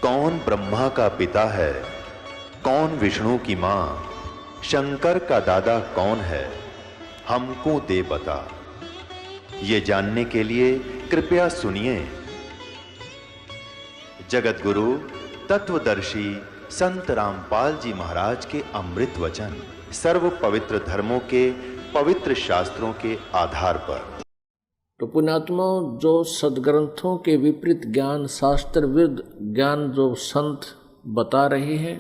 कौन ब्रह्मा का पिता है, कौन विष्णु की मां, शंकर का दादा कौन है, हमको दे बता। ये जानने के लिए कृपया सुनिए जगत गुरु तत्वदर्शी संत रामपाल जी महाराज के अमृत वचन सर्व पवित्र धर्मों के पवित्र शास्त्रों के आधार पर। तो पुण्यात्मा, जो सदग्रंथों के विपरीत ज्ञान, शास्त्र विरुद्ध ज्ञान जो संत बता रहे हैं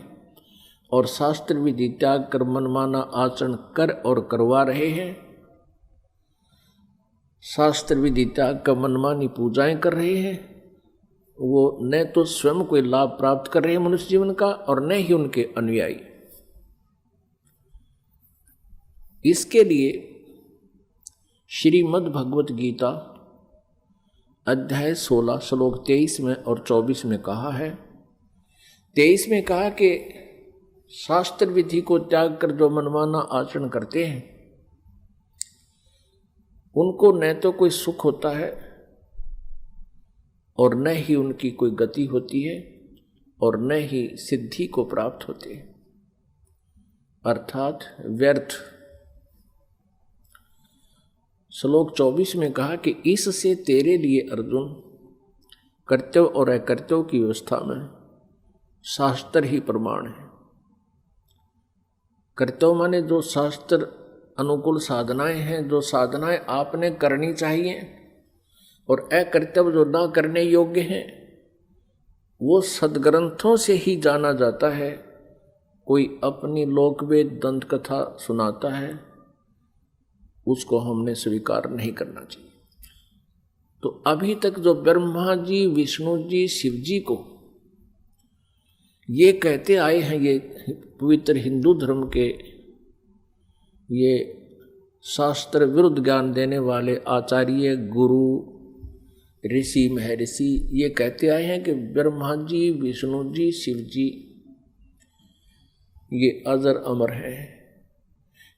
और शास्त्र विधि त्याग कर मनमाना आचरण कर और करवा रहे हैं, शास्त्र विधि त्याग कर मनमानी पूजाएं कर रहे हैं, वो न तो स्वयं कोई लाभ प्राप्त कर रहे हैं मनुष्य जीवन का और न ही उनके अनुयायी। इसके लिए श्रीमद् भगवत गीता अध्याय 16 श्लोक 23 में और 24 में कहा है। 23 में कहा कि शास्त्र विधि को त्याग कर जो मनमाना आचरण करते हैं उनको न तो कोई सुख होता है और न ही उनकी कोई गति होती है और न ही सिद्धि को प्राप्त होती है, अर्थात व्यर्थ। श्लोक 24 में कहा कि इससे तेरे लिए अर्जुन कर्तव्य और अकर्तव्य की व्यवस्था में शास्त्र ही प्रमाण है। कर्तव्य माने जो शास्त्र अनुकूल साधनाएं हैं, जो साधनाएं आपने करनी चाहिए, और अकर्तव्य जो ना करने योग्य हैं, वो सदग्रंथों से ही जाना जाता है। कोई अपनी लोकवेद दंत कथा सुनाता है, उसको हमने स्वीकार नहीं करना चाहिए। तो अभी तक जो ब्रह्मा जी, विष्णु जी, शिव जी को ये कहते आए हैं, ये पवित्र हिंदू धर्म के ये शास्त्र विरुद्ध ज्ञान देने वाले आचार्य, गुरु, ऋषि, महर्षि ये कहते आए हैं कि ब्रह्मा जी, विष्णु जी, शिव जी ये अजर अमर है,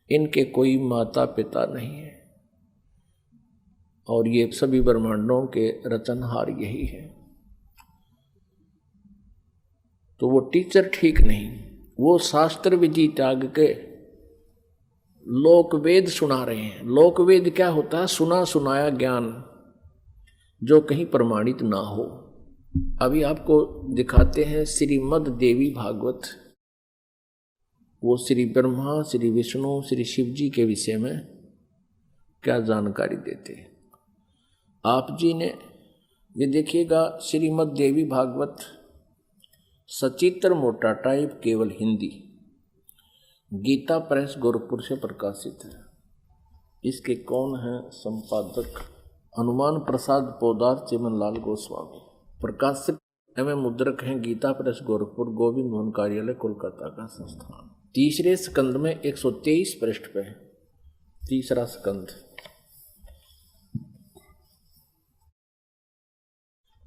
इनके कोई माता पिता नहीं है और ये सभी ब्रह्मांडों के रचनहार यही है। तो वो टीचर ठीक नहीं, वो शास्त्र विधि त्याग के लोकवेद सुना रहे हैं। लोकवेद क्या होता है? सुना सुनाया ज्ञान जो कहीं प्रमाणित ना हो। अभी आपको दिखाते हैं श्रीमद् देवी भागवत। वो श्री ब्रह्मा, श्री विष्णु, श्री शिव जी के विषय में क्या जानकारी देते हैं। आप जी ने ये देखिएगा, श्रीमद् देवी भागवत सचित्र मोटा टाइप, केवल हिंदी, गीता प्रेस गोरखपुर से प्रकाशित है। इसके कौन है संपादक? हनुमान प्रसाद पोदार, चिमनलाल गोस्वामी। प्रकाशक एवं मुद्रक हैं गीता प्रेस गोरखपुर, गोविंद मोहन कार्यालय, कोलकाता का संस्थान। तीसरे स्कंद में 123 पृष्ठ पे है, तीसरा स्कंद।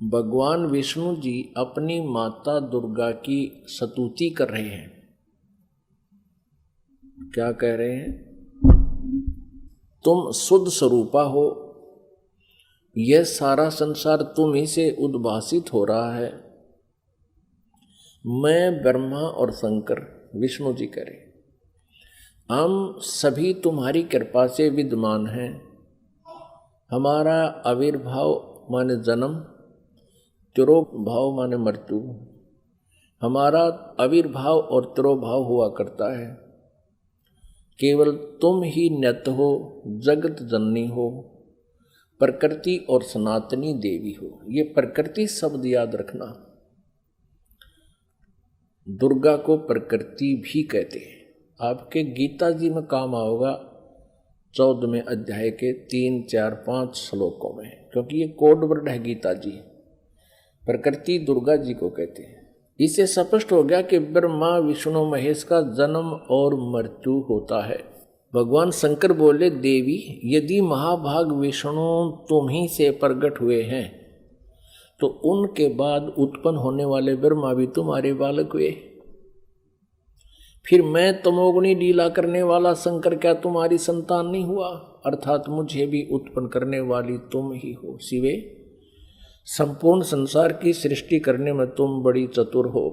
भगवान विष्णु जी अपनी माता दुर्गा की स्तुति कर रहे हैं। क्या कह रहे हैं? तुम शुद्ध स्वरूपा हो, यह सारा संसार तुम ही से उद्भासित हो रहा है। मैं, ब्रह्मा और शंकर, विष्णु जी कह रहे, हम सभी तुम्हारी कृपा से विद्यमान हैं। हमारा आविर्भाव माने जन्म, तिरोभाव माने मृत्यु, हमारा आविर्भाव और तिरोभाव हुआ करता है। केवल तुम ही नित्य हो, जगत जननी हो, प्रकृति और सनातनी देवी हो। ये प्रकृति शब्द याद रखना। दुर्गा को प्रकृति भी कहते हैं। आपके गीता जी में काम आओगा 14वें अध्याय के 3, 4, 5 श्लोकों में, क्योंकि ये कोड वर्ड है गीता जी। प्रकृति दुर्गा जी को कहते हैं। इससे स्पष्ट हो गया कि ब्रह्मा, विष्णु, महेश का जन्म और मृत्यु होता है। भगवान शंकर बोले, देवी यदि महाभाग विष्णु तुम ही से प्रकट हुए हैं तो उनके बाद उत्पन्न होने वाले ब्रह्मा भी तुम्हारे बालक हुए। फिर मैं तमोगुणी लीला करने वाला शंकर क्या तुम्हारी संतान नहीं हुआ? अर्थात मुझे भी उत्पन्न करने वाली तुम ही हो। शिवे संपूर्ण संसार की सृष्टि करने में तुम बड़ी चतुर हो।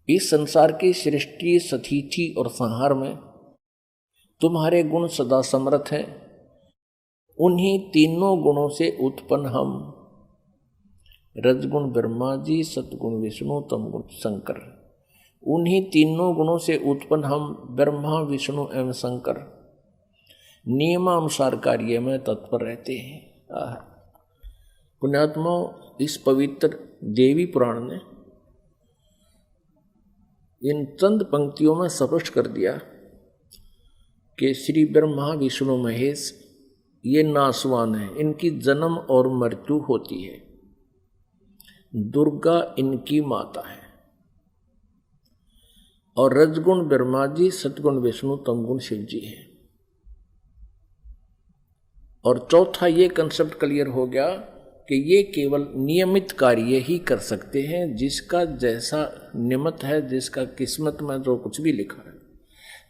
इस संसार की सृष्टि, स्थिति और संहार में तुम्हारे गुण सदा समर्थ हैं। उन्हीं तीनों गुणों से उत्पन्न हम, रजगुण ब्रह्मा जी, सतगुण विष्णु, तमगुण शंकर, उन्हीं तीनों गुणों से उत्पन्न हम ब्रह्मा विष्णु एवं शंकर नियमानुसार कार्य में तत्पर रहते हैं। पुण्यात्मा, इस पवित्र देवी पुराण ने इन चंद पंक्तियों में स्पष्ट कर दिया कि श्री ब्रह्मा विष्णु महेश ये नासवान है, इनकी जन्म और मृत्यु होती है। दुर्गा इनकी माता है और रजगुण ब्रह्मा जी, सतगुण विष्णु, तमगुण शिव जी है। और चौथा ये कंसेप्ट क्लियर हो गया कि ये केवल नियमित कार्य ही कर सकते हैं। जिसका जैसा नियमित है, जिसका किस्मत में जो कुछ भी लिखा है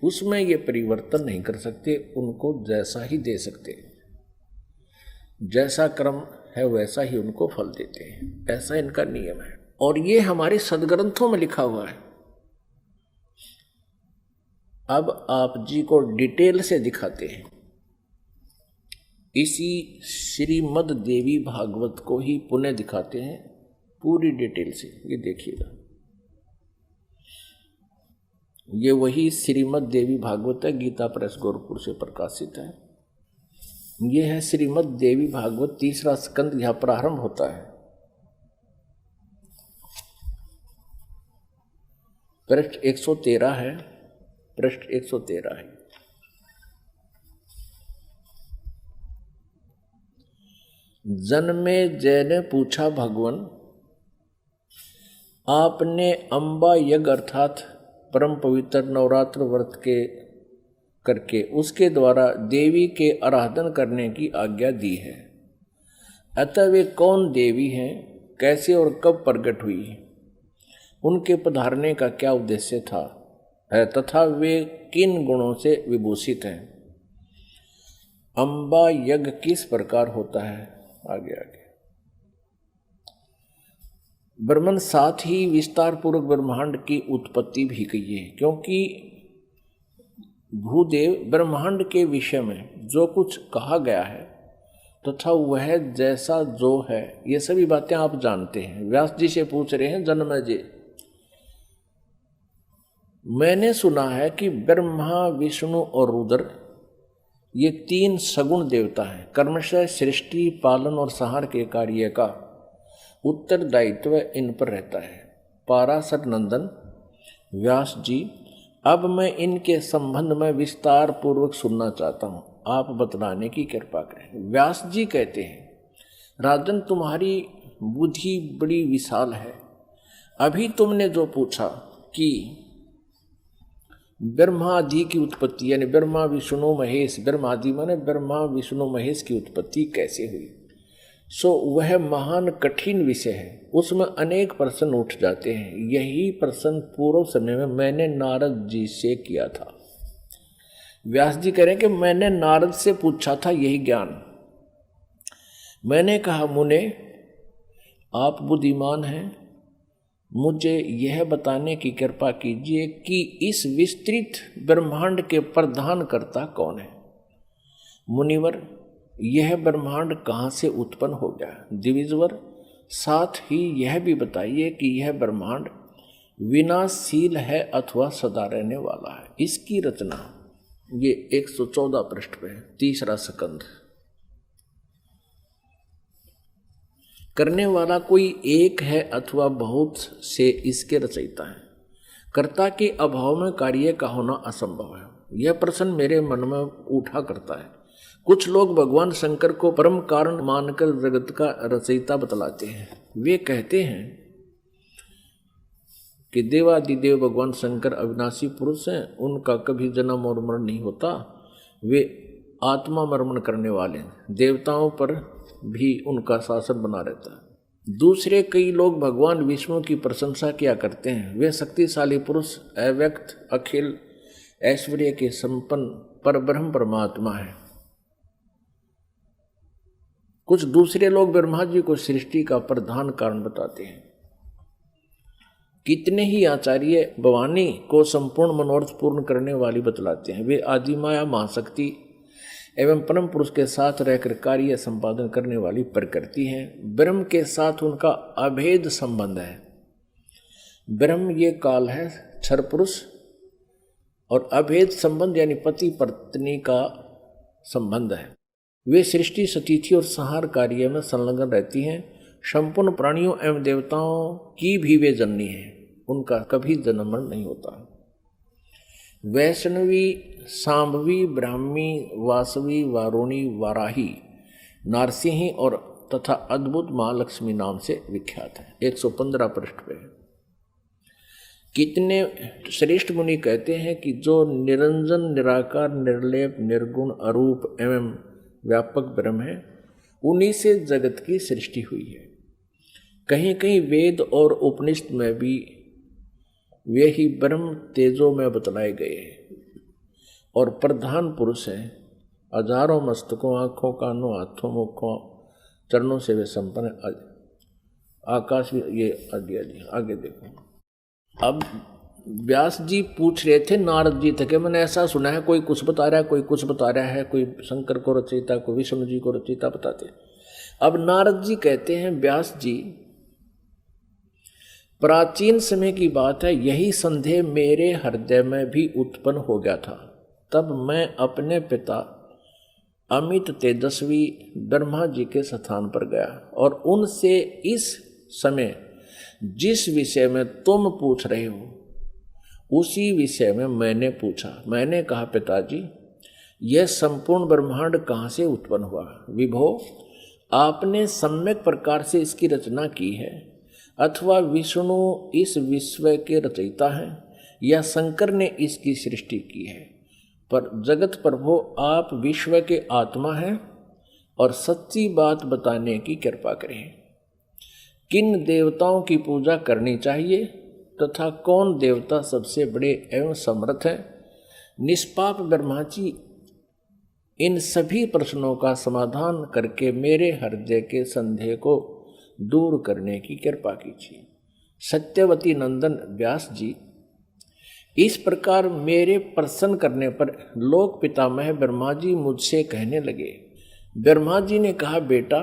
उसमें ये परिवर्तन नहीं कर सकते, उनको जैसा ही दे सकते हैं। जैसा कर्म है वैसा ही उनको फल देते हैं, ऐसा इनका नियम है। और ये हमारे सदग्रंथों में लिखा हुआ है। अब आप जी को डिटेल से दिखाते हैं। इसी श्रीमद् देवी भागवत को ही पुनः दिखाते हैं पूरी डिटेल से। ये देखिएगा, ये वही श्रीमद् देवी भागवत है, गीता प्रेस गोरखपुर से प्रकाशित है। ये है श्रीमद् देवी भागवत, तीसरा स्कंद यहां प्रारंभ होता है। पृष्ठ 113 है, पृष्ठ 113 है। जन्मे जय ने पूछा, भगवान आपने अंबा यज्ञ अर्थात परम पवित्र नवरात्र व्रत के करके उसके द्वारा देवी के आराधन करने की आज्ञा दी है। अतः वे कौन देवी हैं, कैसे और कब प्रकट हुई, उनके पधारने का क्या उद्देश्य था तथा वे किन गुणों से विभूषित हैं। अंबा यज्ञ किस प्रकार होता है, आगे आगे ब्रह्मन साथ ही विस्तार पूर्वक ब्रह्मांड की उत्पत्ति भी कही है। क्योंकि भूदेव ब्रह्मांड के विषय में जो कुछ कहा गया है तथा वह जैसा जो है, ये सभी बातें आप जानते हैं। व्यास जी से पूछ रहे हैं, जन्मे जी मैंने सुना है कि ब्रह्मा विष्णु और रुद्र ये तीन सगुण देवता हैं। कर्मशः सृष्टि, पालन और संहार के कार्य का उत्तरदायित्व इन पर रहता है। पाराशर नंदन व्यास जी, अब मैं इनके संबंध में विस्तार पूर्वक सुनना चाहता हूँ, आप बतलाने की कृपा करें। व्यास जी कहते हैं, राजन तुम्हारी बुद्धि बड़ी विशाल है। अभी तुमने जो पूछा कि ब्रह्मादि की उत्पत्ति, यानी ब्रह्मा विष्णु महेश, ब्रह्मादि माने ब्रह्मा विष्णु महेश की उत्पत्ति कैसे हुई, सो वह महान कठिन विषय है। उसमें अनेक प्रश्न उठ जाते हैं। यही प्रश्न पूर्व समय में मैंने नारद जी से किया था। व्यास जी कह रहे हैं कि मैंने नारद से पूछा था यही ज्ञान। मैंने कहा, मुने आप बुद्धिमान हैं, मुझे यह बताने की कृपा कीजिए कि इस विस्तृत ब्रह्मांड के प्रधान कर्ता कौन है। मुनिवर, यह ब्रह्मांड कहाँ से उत्पन्न हो गया। द्विजवर, साथ ही यह भी बताइए कि यह ब्रह्मांड विनाशशील है अथवा सदा रहने वाला है। इसकी रचना ये 114 पृष्ठ पे है, तीसरा स्कंद। करने वाला कोई एक है अथवा बहुत से इसके रचयिता है। कर्ता के अभाव में कार्य का होना असंभव है। यह प्रश्न मेरे मन में उठा करता है। कुछ लोग भगवान शंकर को परम कारण मानकर जगत का रचयिता बतलाते हैं। वे कहते हैं कि देवादिदेव भगवान शंकर अविनाशी पुरुष हैं, उनका कभी जन्म और मरण नहीं होता, वे आत्मा मर्मण करने वाले हैं, देवताओं पर भी उनका शासन बना रहता है। दूसरे कई लोग भगवान विष्णु की प्रशंसा किया करते हैं। वे शक्तिशाली पुरुष, अव्यक्त, अखिल ऐश्वर्य के संपन्न परब्रह्म परमात्मा है। कुछ दूसरे लोग ब्रह्मा जी को सृष्टि का प्रधान कारण बताते हैं। कितने ही आचार्य भवानी को संपूर्ण मनोरथ पूर्ण करने वाली बतलाते हैं। वे आदिमाया महाशक्ति एवं परम पुरुष के साथ रहकर कार्य संपादन करने वाली प्रकृति है। ब्रह्म के साथ उनका अभेद संबंध है। ब्रह्म ये काल है, क्षर पुरुष, और अभेद संबंध यानी पति पत्नी का संबंध है। वे सृष्टि सतिथि और संहार कार्य में संलग्न रहती हैं। संपूर्ण प्राणियों एवं देवताओं की भी वे जननी है, उनका कभी जन्म नहीं होता। वैष्णवी, सांभवी, ब्राह्मी, वासवी, वारुणी, वाराही, नारसिंही और तथा अद्भुत महालक्ष्मी नाम से विख्यात है। 115 पृष्ठ पे। कितने श्रेष्ठ मुनि कहते हैं कि जो निरंजन, निराकार, निर्लेप, निर्गुण, अरूप एवं व्यापक ब्रह्म है, उन्हीं से जगत की सृष्टि हुई है। कहीं कहीं वेद और उपनिषद में भी वे ही ब्रह्म तेजो में बतलाए गए हैं और प्रधान पुरुष हैं। हजारों मस्तकों, आँखों, कानों, हाथों, मुखों, चरणों से वे संपन्न आकाश भी ये आगे देखो। अब व्यास जी पूछ रहे थे नारद जी तक, मैंने ऐसा सुना है कोई कुछ बता रहा है, कोई कुछ बता रहा है, कोई शंकर को रचयिता, कोई विष्णु जी को रचयिता बताते। अब नारद जी कहते हैं, व्यास जी प्राचीन समय की बात है, यही संदेह मेरे हृदय में भी उत्पन्न हो गया था। तब मैं अपने पिता अमित तेजस्वी ब्रह्मा जी के स्थान पर गया और उनसे इस समय जिस विषय में तुम पूछ रहे हो उसी विषय में मैंने पूछा। मैंने कहा, पिताजी यह संपूर्ण ब्रह्मांड कहाँ से उत्पन्न हुआ? विभो, आपने सम्यक प्रकार से इसकी रचना की है, अथवा विष्णु इस विश्व के रचयिता हैं, या शंकर ने इसकी सृष्टि की है। पर जगत प्रभु, आप विश्व के आत्मा हैं और सच्ची बात बताने की कृपा करें। किन देवताओं की पूजा करनी चाहिए तथा कौन देवता सबसे बड़े एवं समर्थ हैं? निष्पाप ब्रह्मा जी इन सभी प्रश्नों का समाधान करके मेरे हृदय के संदेह को दूर करने की कृपा कीजिए। सत्यवती नंदन व्यास जी, इस प्रकार मेरे प्रश्न करने पर लोक पितामह ब्रह्मा जी मुझसे कहने लगे। ब्रह्मा जी ने कहा, बेटा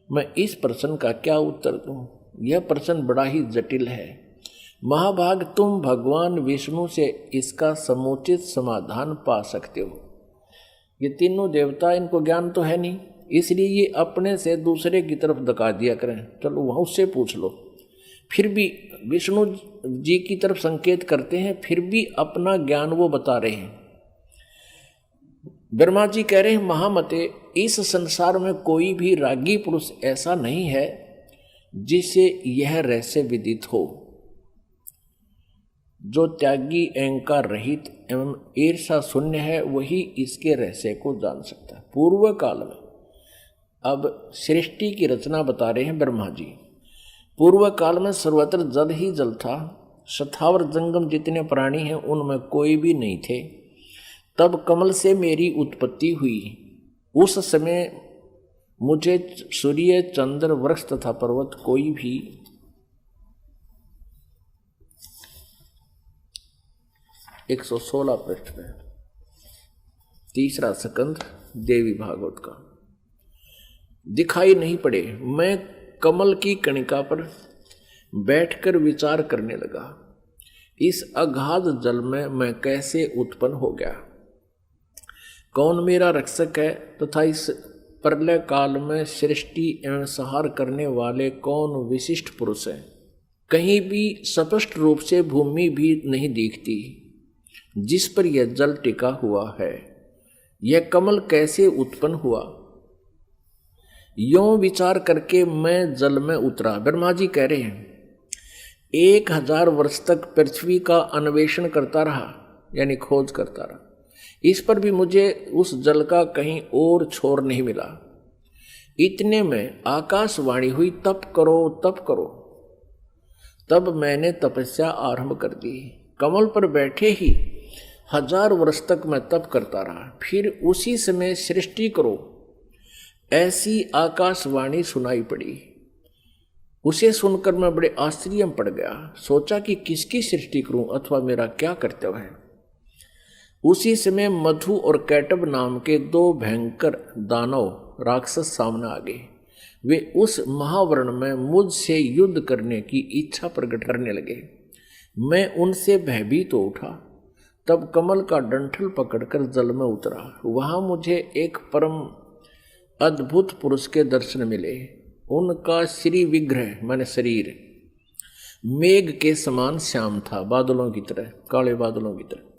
मैं इस प्रश्न का क्या उत्तर दूं? यह प्रश्न बड़ा ही जटिल है। महाभाग, तुम भगवान विष्णु से इसका समुचित समाधान पा सकते हो। ये तीनों देवता, इनको ज्ञान तो है नहीं, इसलिए ये अपने से दूसरे की तरफ धका दिया करें, चलो वहाँ उससे पूछ लो। फिर भी विष्णु जी की तरफ संकेत करते हैं, फिर भी अपना ज्ञान वो बता रहे हैं। ब्रह्मा जी कह रहे हैं, महामते, इस संसार में कोई भी रागी पुरुष ऐसा नहीं है जिसे यह रहस्य विदित हो। जो त्यागी, अहंकार रहित एवं ईर्षा शून्य है, वही इसके रहस्य को जान सकता है। पूर्व काल में, अब सृष्टि की रचना बता रहे हैं ब्रह्मा जी। पूर्व काल में सर्वत्र जल ही जल था। स्थावर जंगम जितने प्राणी हैं उनमें कोई भी नहीं थे। तब कमल से मेरी उत्पत्ति हुई। उस समय मुझे सूर्य, चंद्र, वृक्ष तथा पर्वत कोई भी 116 पृष्ठ पे 3रा स्कंध देवी भागवत का दिखाई नहीं पड़े। मैं कमल की कणिका पर बैठकर विचार करने लगा, इस अगाध जल में मैं कैसे उत्पन्न हो गया, कौन मेरा रक्षक है तथा इस प्रलय काल में सृष्टि एवं संहार करने वाले कौन विशिष्ट पुरुष हैं। कहीं भी स्पष्ट रूप से भूमि भी नहीं दिखती जिस पर यह जल टिका हुआ है। यह कमल कैसे उत्पन्न हुआ, यों विचार करके मैं जल में उतरा। ब्रह्मा जी कह रहे हैं, 1000 वर्ष तक पृथ्वी का अन्वेषण करता रहा, यानी खोज करता रहा। इस पर भी मुझे उस जल का कहीं और छोर नहीं मिला। इतने में आकाशवाणी हुई, तप करो तप करो। तब मैंने तपस्या आरंभ कर दी। कमल पर बैठे ही 1000 वर्ष तक मैं तप करता रहा। फिर उसी समय सृष्टि करो ऐसी आकाशवाणी सुनाई पड़ी। उसे सुनकर मैं बड़े आश्चर्य में पड़ गया। सोचा कि किसकी सृष्टि करूं अथवा मेरा क्या कर्तव्य है। उसी समय मधु और कैटब नाम के दो भयंकर दानव राक्षस सामने आ गए। वे उस महावर्ण में मुझसे युद्ध करने की इच्छा प्रकट करने लगे। मैं उनसे भयभीत हो उठा। तब कमल का डंठल पकड़कर जल में उतरा। वहां मुझे एक परम अद्भुत पुरुष के दर्शन मिले। उनका श्री विग्रह माने शरीर मेघ के समान श्याम था, बादलों की तरह, काले बादलों की तरह।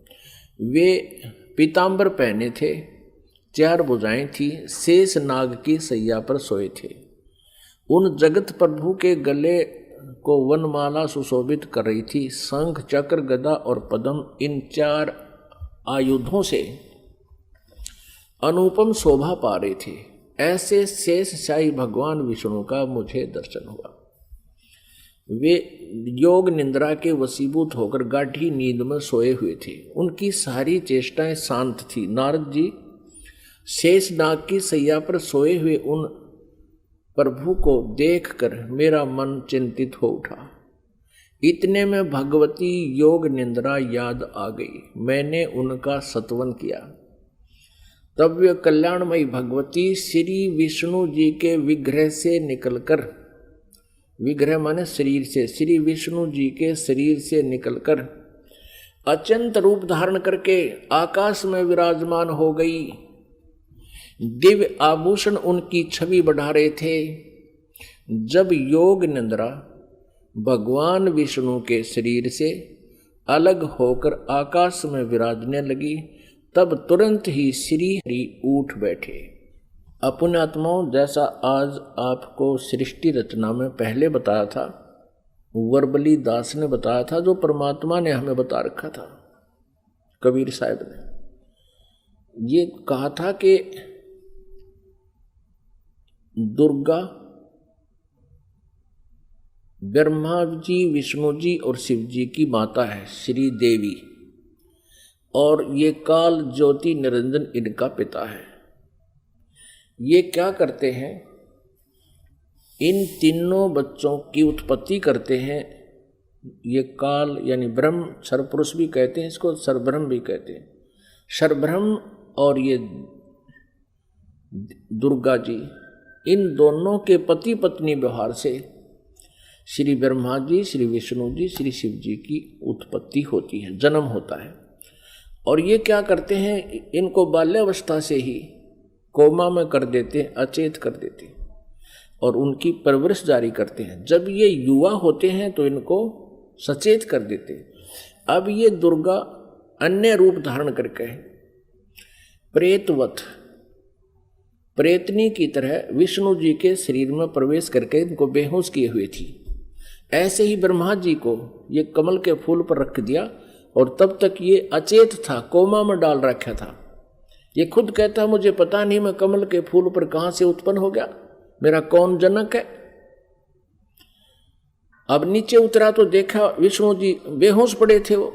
वे पीतांबर पहने थे, 4 भुजाएं थी, शेष नाग की सैया पर सोए थे। उन जगत प्रभु के गले को वनमाला सुशोभित कर रही थी। शंख, चक्र, गदा और पद्म इन 4 आयुधों से अनुपम शोभा पा रहे थे। ऐसे शेष शाही भगवान विष्णु का मुझे दर्शन हुआ। वे योग निंद्रा के वशीभूत होकर गाढ़ी नींद में सोए हुए थे। उनकी सारी चेष्टाएं शांत थी। नारद जी शेष नाग की सैया पर सोए हुए उन प्रभु को देखकर मेरा मन चिंतित हो उठा। इतने में भगवती योग निंद्रा याद आ गई। मैंने उनका सत्वन किया। तब वे कल्याणमयी भगवती श्री विष्णु जी के विग्रह से निकलकर, विग्रह माने शरीर से, श्री विष्णु जी के शरीर से निकलकर अत्यंत रूप धारण करके आकाश में विराजमान हो गई। दिव्य आभूषण उनकी छवि बढ़ा रहे थे। जब योग निंद्रा भगवान विष्णु के शरीर से अलग होकर आकाश में विराजने लगी, तब तुरंत ही श्री हरि उठ बैठे। अपने आत्माओं, जैसा आज आपको सृष्टि रचना में पहले बताया था, वर्बली दास ने बताया था, जो परमात्मा ने हमें बता रखा था, कबीर साहब ने ये कहा था कि दुर्गा, ब्रह्मा जी, विष्णु जी और शिव जी की माता है श्री देवी, और ये काल ज्योति निरंजन इनका पिता है। ये क्या करते हैं? इन तीनों बच्चों की उत्पत्ति करते हैं। ये काल यानी ब्रह्म, सर्वपुरुष भी कहते हैं इसको, सर्वब्रह्म भी कहते हैं। सर्वब्रह्म और ये दुर्गा जी, इन दोनों के पति पत्नी व्यवहार से श्री ब्रह्मा जी, श्री विष्णु जी, श्री शिव जी की उत्पत्ति होती है, जन्म होता है। और ये क्या करते हैं? इनको बाल्यावस्था से ही कोमा में कर देते, अचेत कर देते और उनकी परवरिश जारी करते हैं। जब ये युवा होते हैं तो इनको सचेत कर देते। अब ये दुर्गा अन्य रूप धारण करके प्रेतवत, प्रेतनी की तरह विष्णु जी के शरीर में प्रवेश करके इनको बेहोश किए हुए थी। ऐसे ही ब्रह्मा जी को ये कमल के फूल पर रख दिया और तब तक ये अचेत था, कोमा में डाल रखा था। ये खुद कहता मुझे पता नहीं मैं कमल के फूल पर कहां से उत्पन्न हो गया, मेरा कौन जनक है। अब नीचे उतरा तो देखा विष्णु जी बेहोश पड़े थे वो,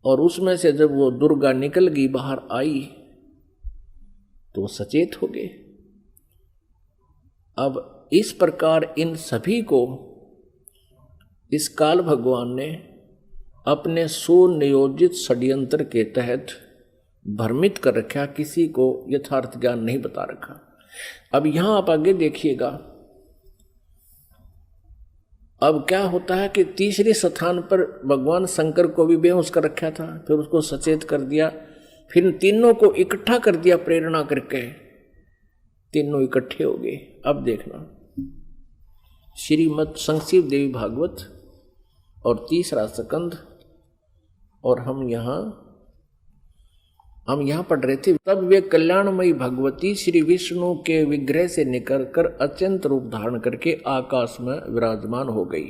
और उसमें से जब वो दुर्गा निकल गई, बाहर आई, तो वो सचेत हो गए। अब इस प्रकार इन सभी को इस काल भगवान ने अपने सुनियोजित षड्यंत्र के तहत भ्रमित कर रखा, किसी को यथार्थ ज्ञान नहीं बता रखा। अब यहां आप आगे देखिएगा, अब क्या होता है कि तीसरे स्थान पर भगवान शंकर को भी बेहोश कर रखा था, फिर उसको सचेत कर दिया, फिर तीनों को इकट्ठा कर दिया प्रेरणा करके, तीनों इकट्ठे हो गए। अब देखना श्रीमद् संक्षिप्त देवी भागवत और तीसरा स्कंद, और हम यहाँ पढ़ रहे थे। तब वे कल्याणमयी भगवती श्री विष्णु के विग्रह से निकलकर अत्यंत रूप धारण करके आकाश में विराजमान हो गई।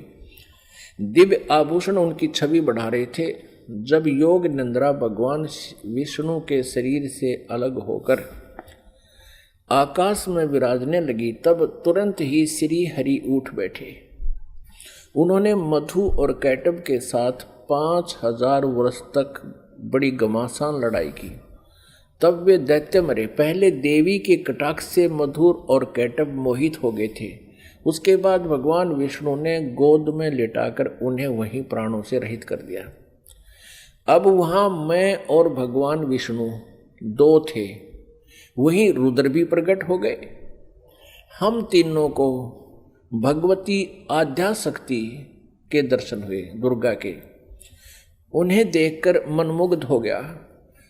दिव्य आभूषण उनकी छवि बढ़ा रहे थे। जब योग निंद्रा भगवान विष्णु के शरीर से अलग होकर आकाश में विराजने लगी, तब तुरंत ही श्री हरि उठ बैठे। उन्होंने मधु और कैटब के साथ 5000 वर्ष तक बड़ी घमासान लड़ाई की। तब वे दैत्य मरे। पहले देवी के कटाक्ष से मधुर और कैटब मोहित हो गए थे। उसके बाद भगवान विष्णु ने गोद में लिटाकर उन्हें वहीं प्राणों से रहित कर दिया। अब वहां मैं और भगवान विष्णु दो थे, वहीं रुद्र भी प्रकट हो गए। हम तीनों को भगवती आद्याशक्ति के दर्शन हुए, दुर्गा के। उन्हें देखकर मनमुग्ध हो गया।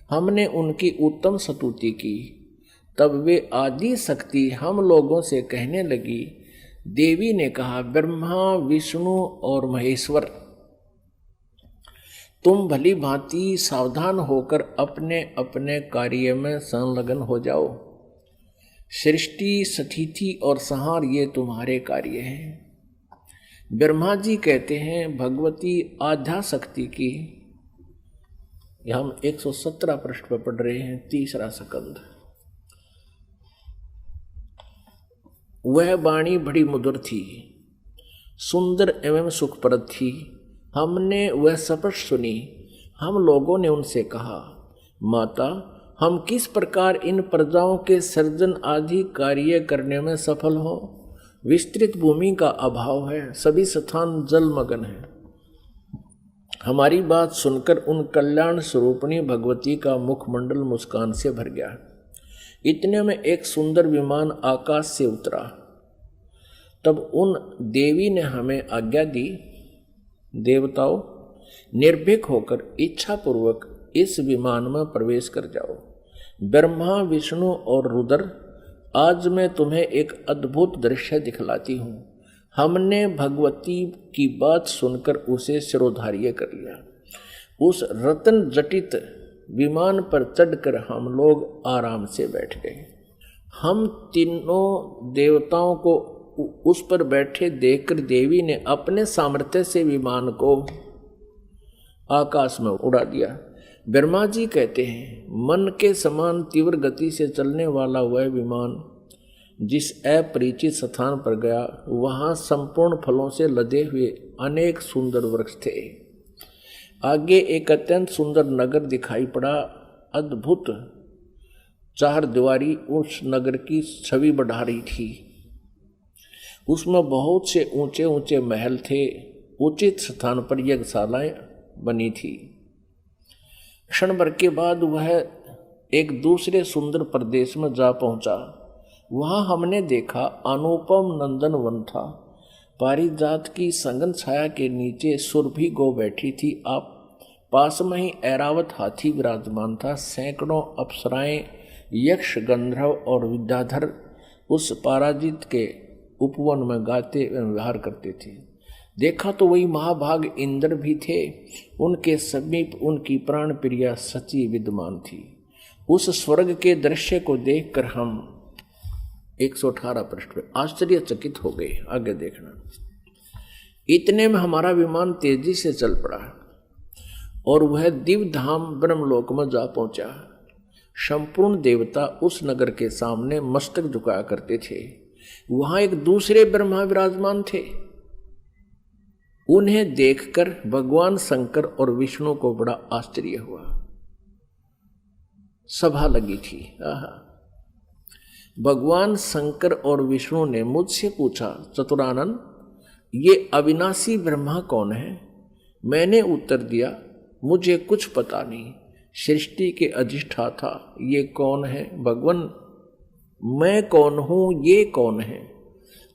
हमने उनकी उत्तम स्तुति की। तब वे आदि शक्ति हम लोगों से कहने लगी। देवी ने कहा, ब्रह्मा विष्णु और महेश्वर, तुम भली भांति सावधान होकर अपने अपने कार्य में संलग्न हो जाओ। सृष्टि, स्थिति और संहार ये तुम्हारे कार्य हैं। ब्रह्मा जी कहते हैं, भगवती आद्याशक्ति की, हम 117 पृष्ठ पर पढ़ रहे हैं, तीसरा स्कंद। वह वाणी बड़ी मधुर थी, सुंदर एवं सुखप्रद थी। हमने वह स्पष्ट सुनी। हम लोगों ने उनसे कहा, माता, हम किस प्रकार इन प्रजाओं के सर्जन आदि कार्य करने में सफल हो? विस्तृत भूमि का अभाव है, सभी स्थान जलमग्न है। हमारी बात सुनकर उन कल्याण स्वरूपिणी भगवती का मुखमंडल मुस्कान से भर गया। इतने में एक सुंदर विमान आकाश से उतरा। तब उन देवी ने हमें आज्ञा दी, देवताओं, निर्भीक होकर इच्छापूर्वक इस विमान में प्रवेश कर जाओ। ब्रह्मा, विष्णु और रुद्र, आज मैं तुम्हें एक अद्भुत दृश्य दिखलाती हूँ। हमने भगवती की बात सुनकर उसे शिरोधार्य कर लिया। उस रत्न जटित विमान पर चढ़कर हम लोग आराम से बैठ गए। हम तीनों देवताओं को उस पर बैठे देखकर देवी ने अपने सामर्थ्य से विमान को आकाश में उड़ा दिया। ब्रह्मा जी कहते हैं, मन के समान तीव्र गति से चलने वाला वह विमान जिस अपरिचित स्थान पर गया, वहां संपूर्ण फलों से लदे हुए अनेक सुंदर वृक्ष थे। आगे एक अत्यंत सुंदर नगर दिखाई पड़ा। अद्भुत चार दीवारी उस नगर की छवि बढ़ा रही थी। उसमें बहुत से ऊंचे ऊंचे महल थे। उचित स्थान पर यज्ञशालाएं बनी थी। क्षण भर के बाद वह एक दूसरे सुंदर प्रदेश में जा पहुंचा। वहां हमने देखा अनुपम नंदन वन था। पारिजात की संगन छाया के नीचे सुरभि गौ बैठी थी। आप पास में ही ऐरावत हाथी विराजमान था। सैकड़ों अप्सराएं, यक्ष, गंधर्व और विद्याधर उस पराजित के उपवन में गाते एवं विहार करते थे। देखा तो वही महाभाग इंद्र भी थे। उनके समीप उनकी प्राण प्रिया सची विद्यमान थी। उस स्वर्ग के दृश्य को देखकर हम 118 पृष्ठ पर आश्चर्यचकित हो गए। आगे देखना। इतने में हमारा विमान तेजी से चल पड़ा और वह दिव्य धाम ब्रह्मलोक में जा पहुंचा। संपूर्ण देवता उस नगर के सामने मस्तक झुकाया करते थे। वहां एक दूसरे ब्रह्मा विराजमान थे। उन्हें देखकर भगवान शंकर और विष्णु को बड़ा आश्चर्य हुआ। सभा लगी थी। भगवान शंकर और विष्णु ने मुझसे पूछा, चतुरानन, ये अविनाशी ब्रह्मा कौन है? मैंने उत्तर दिया, मुझे कुछ पता नहीं। सृष्टि के अधिष्ठाता ये कौन है? भगवान, मैं कौन हूं, ये कौन है,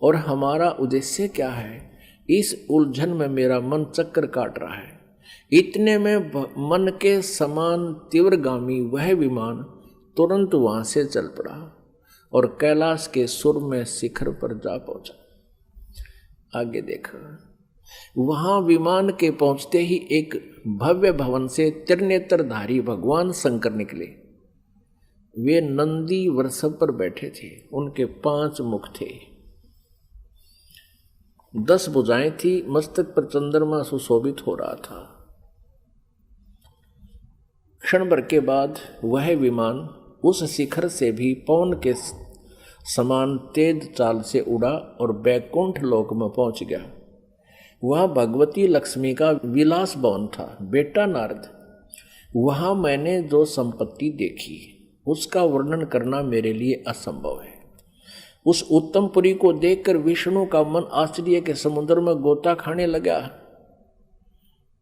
और हमारा उद्देश्य क्या है? इस उलझन में मेरा मन चक्कर काट रहा है। इतने में मन के समान तीव्रगामी वह विमान तुरंत वहां से चल पड़ा और कैलाश के सुर में शिखर पर जा पहुंचा। आगे देखा। वहां विमान के पहुंचते ही एक भव्य भवन से त्रिनेत्रधारी भगवान शंकर निकले। वे नंदी वृषभ पर बैठे थे। उनके 5 मुख थे, 10 भुजाएं थी। मस्तक पर चंद्रमा सुशोभित हो रहा था। क्षण भर के बाद वह विमान उस शिखर से भी पवन के समान तेज चाल से उड़ा और बैकुंठ लोक में पहुंच गया। वह भगवती लक्ष्मी का विलास भवन था। बेटा नारद, वहां मैंने जो संपत्ति देखी उसका वर्णन करना मेरे लिए असंभव है। उस उत्तमपुरी को देखकर विष्णु का मन आश्चर्य के समुद्र में गोता खाने लगा।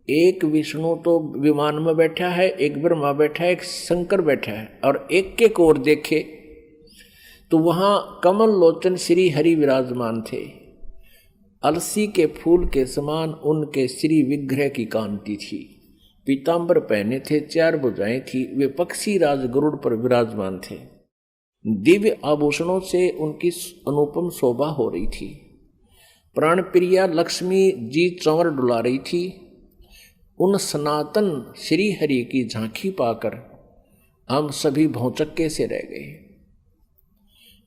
एक विष्णु तो विमान में बैठा है, एक ब्रह्मा बैठा है, एक शंकर बैठा है, और एक एक ओर देखे तो वहां कमल लोचन श्री हरि विराजमान थे। अलसी के फूल के समान उनके श्री विग्रह की कांति थी। पीतांबर पहने थे, 4 भुजाएं थी, वे पक्षी राज गरुड़ पर विराजमान थे। दिव्य आभूषणों से उनकी अनुपम शोभा हो रही थी। प्राण प्रिया लक्ष्मी जी चंवर डुला रही थी। उन सनातन श्री हरि की झांकी पाकर हम सभी भौचक्के से रह गए।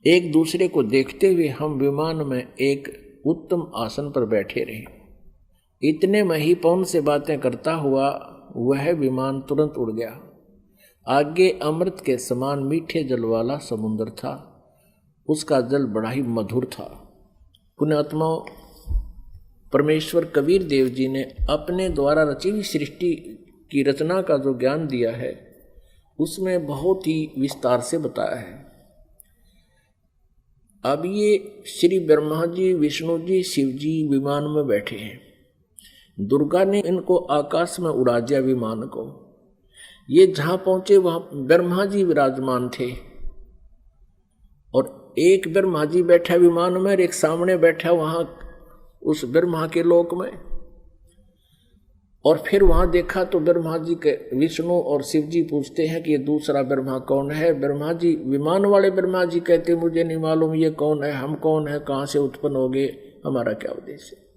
एक दूसरे को देखते हुए हम विमान में एक उत्तम आसन पर बैठे रहे। इतने में ही पवन से बातें करता हुआ वह विमान तुरंत उड़ गया। आगे अमृत के समान मीठे जल वाला समुद्र था। उसका जल बड़ा ही मधुर था। पुण्यात्मा परमेश्वर कबीर देव जी ने अपने द्वारा रची हुई सृष्टि की रचना का जो ज्ञान दिया है उसमें बहुत ही विस्तार से बताया है। अब ये श्री ब्रह्मा जी, विष्णु जी, शिव जी विमान में बैठे हैं। दुर्गा ने इनको आकाश में उड़ा दिया विमान को। ये जहां पहुंचे वहां ब्रह्मा जी विराजमान थे, और एक ब्रह्मा जी बैठा विमान में और एक सामने बैठा वहां उस ब्रह्मा के लोक में। और फिर वहां देखा तो ब्रह्मा जी के विष्णु और शिव जी पूछते हैं कि ये दूसरा ब्रह्मा कौन है। ब्रह्मा जी, विमान वाले ब्रह्मा जी कहते मुझे नहीं मालूम ये कौन है, हम कौन है, कहां से उत्पन्न हो गए, हमारा क्या उद्देश्य है।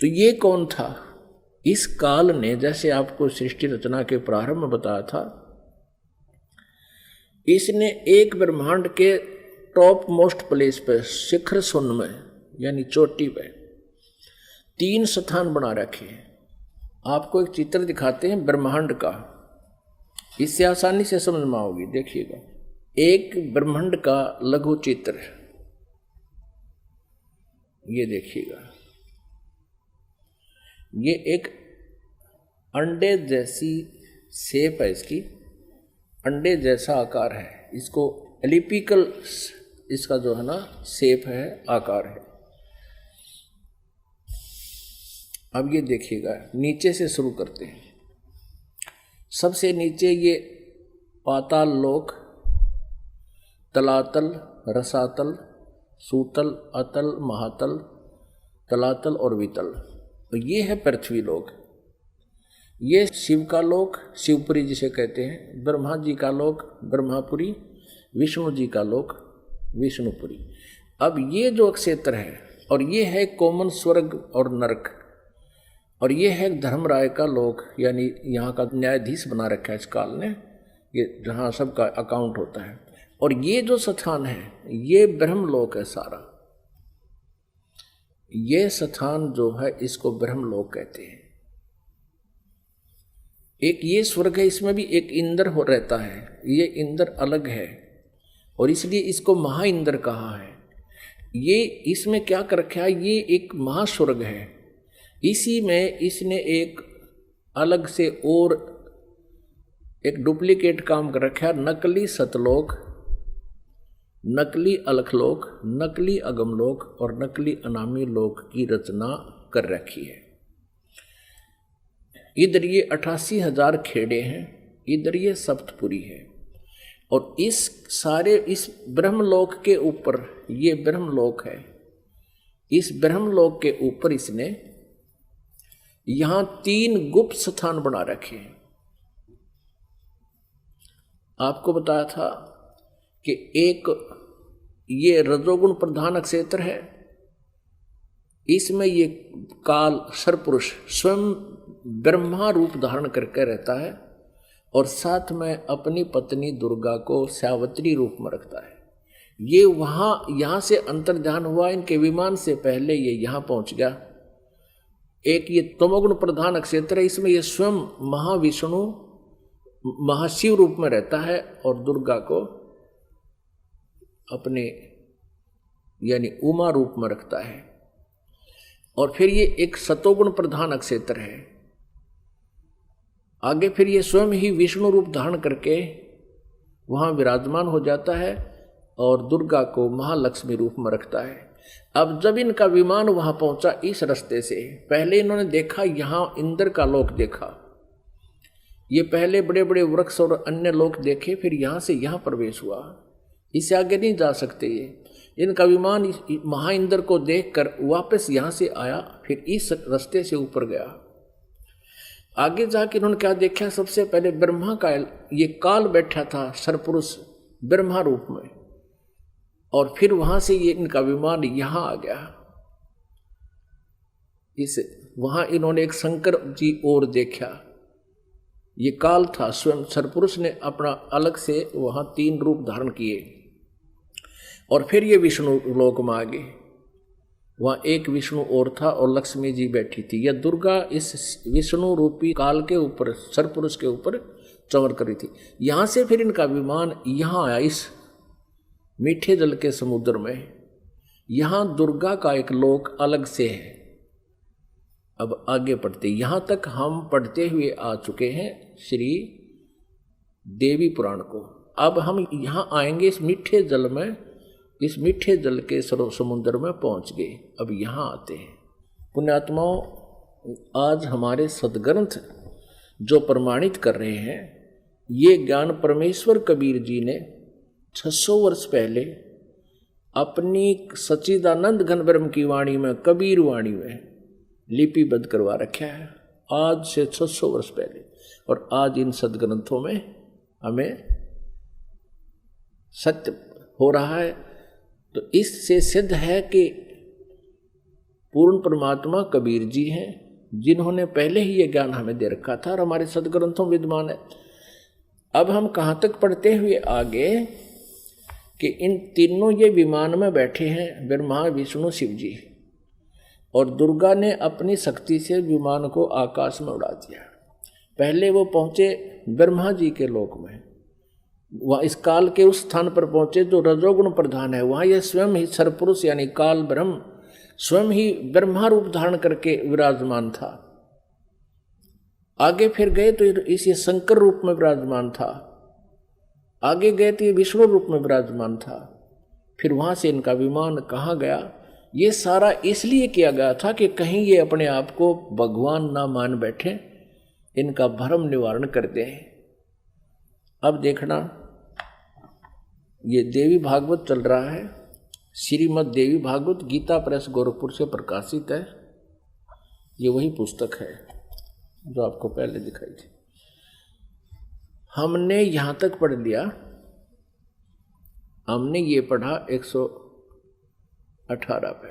तो ये कौन था? इस काल ने, जैसे आपको सृष्टि रचना के प्रारंभ में बताया था, इसने एक ब्रह्मांड के टॉप मोस्ट प्लेस पे, शिखर सुन में यानी चोटी पे 3 स्थान बना रखे हैं। आपको एक चित्र दिखाते हैं ब्रह्मांड का, इससे आसानी से समझ में आओगी। देखिएगा, एक ब्रह्मांड का लघु चित्र, ये देखिएगा, ये एक अंडे जैसी शेप है, इसकी अंडे जैसा आकार है। इसको एलिपिकल इसका जो है ना शेप है, आकार है। अब ये देखिएगा, नीचे से शुरू करते हैं। सबसे नीचे ये पाताल लोक, तलातल, रसातल, सूतल, अतल, महातल, तलातल और वितल। तो ये है पृथ्वी लोक। ये शिव का लोक, शिवपुरी जिसे कहते हैं। ब्रह्मा जी का लोक ब्रह्मापुरी, विष्णु जी का लोक विष्णुपुरी। अब ये जो क्षेत्र है, और ये है कॉमन स्वर्ग और नरक, और ये है धर्मराय का लोक, यानी यहाँ का न्यायाधीश बना रखा है इस काल ने, ये जहाँ सबका अकाउंट होता है। और ये जो स्थान है ये ब्रह्मलोक है सारा। ये स्थान जो है इसको ब्रह्मलोक कहते हैं। एक ये स्वर्ग है, इसमें भी एक इंद्र हो रहता है। ये इंद्र अलग है और इसलिए इसको महा इंद्र कहा है। ये इसमें क्या कर रखा है, ये एक महास्वर्ग है। इसी में इसने एक अलग से और एक डुप्लीकेट काम कर रखा है, नकली सतलोक, नकली अलखलोक, नकली अगमलोक और नकली अनामी लोक की रचना कर रखी है। इधर ये 88,000 खेड़े हैं, इधर ये सप्तपुरी है। और इस सारे इस ब्रह्मलोक के ऊपर, ये ब्रह्मलोक है, इस ब्रह्मलोक के ऊपर इसने यहां 3 गुप्त स्थान बना रखे हैं। आपको बताया था कि एक ये रजोगुण प्रधान क्षेत्र है, इसमें ये काल सरपुरुष स्वयं ब्रह्मा रूप धारण करके रहता है और साथ में अपनी पत्नी दुर्गा को सावित्री रूप में रखता है। ये यहाँ से अंतर्ध्यान हुआ, इनके विमान से पहले ये यहाँ पहुंच गया। एक ये तमोगुण प्रधान क्षेत्र है, इसमें ये स्वयं महाविष्णु महाशिव रूप में रहता है और दुर्गा को अपने यानी उमा रूप में रखता है। और फिर ये एक सतोगुण प्रधान क्षेत्र है। आगे फिर ये स्वयं ही विष्णु रूप धारण करके वहाँ विराजमान हो जाता है और दुर्गा को महालक्ष्मी रूप में रखता है। अब जब इनका विमान वहाँ पहुँचा इस रास्ते से, पहले इन्होंने देखा यहाँ इंद्र का लोक देखा, ये पहले बड़े बड़े वृक्ष और अन्य लोक देखे, फिर यहाँ से यहाँ प्रवेश हुआ, इससे आगे नहीं जा सकते ये। इनका विमान महाइंद्र को देखकर वापस यहाँ से आया, फिर इस रास्ते से ऊपर गया। आगे जाके इन्होंने क्या देखा, सबसे पहले ब्रह्मा का ये काल बैठा था सरपुरुष ब्रह्मा रूप में, और फिर वहां से ये इनका विमान यहां आ गया। वहां इन्होंने एक शंकर जी और देखा, ये काल था, स्वयं सरपुरुष ने अपना अलग से वहां 3 रूप धारण किए, और फिर ये विष्णु लोक में आ गए। वहाँ एक विष्णु और था और लक्ष्मी जी बैठी थी। यह दुर्गा इस विष्णु रूपी काल के ऊपर, सरपुरुष के ऊपर चमर करी थी। यहाँ से फिर इनका विमान यहाँ आया, इस मीठे जल के समुद्र में। यहाँ दुर्गा का एक लोक अलग से है। अब आगे पढ़ते, यहाँ तक हम पढ़ते हुए आ चुके हैं श्री देवी पुराण को। अब हम यहाँ आएंगे इस मीठे जल में, इस मीठे जल के समुद्र में पहुंच गए। अब यहाँ आते हैं पुण्यात्माओं, आज हमारे सदग्रंथ जो प्रमाणित कर रहे हैं, ये ज्ञान परमेश्वर कबीर जी ने 600 वर्ष पहले अपनी सच्चिदानंद घन ब्रह्म की वाणी में, कबीर वाणी में लिपिबद्ध करवा रखा है, आज से 600 वर्ष पहले। और आज इन सदग्रंथों में हमें सत्य हो रहा है। तो इससे सिद्ध है कि पूर्ण परमात्मा कबीर जी हैं, जिन्होंने पहले ही ये ज्ञान हमें दे रखा था और हमारे सदग्रंथों विद्यमान है। अब हम कहाँ तक पढ़ते हुए आगे कि इन तीनों ये विमान में बैठे हैं, ब्रह्मा विष्णु शिव जी, और दुर्गा ने अपनी शक्ति से विमान को आकाश में उड़ा दिया। पहले वो पहुँचे ब्रह्मा जी के लोक में, वह इस काल के उस स्थान पर पहुंचे जो रजोगुण प्रधान है। वहां यह स्वयं ही सरपुरुष यानी काल ब्रह्म स्वयं ही ब्रह्मा रूप धारण करके विराजमान था। आगे फिर गए तो इस शंकर रूप में विराजमान था, आगे गए तो ये विष्णु रूप में विराजमान था। फिर वहां से इनका विमान कहाँ गया, ये सारा इसलिए किया गया था कि कहीं ये अपने आप को भगवान ना मान बैठे, इनका भ्रम निवारण कर दें। अब देखना, ये देवी भागवत चल रहा है, श्रीमद् देवी भागवत गीता प्रेस गोरखपुर से प्रकाशित है। ये वही पुस्तक है जो आपको पहले दिखाई थी। हमने यहाँ तक पढ़ लिया, हमने ये पढ़ा 118 पे।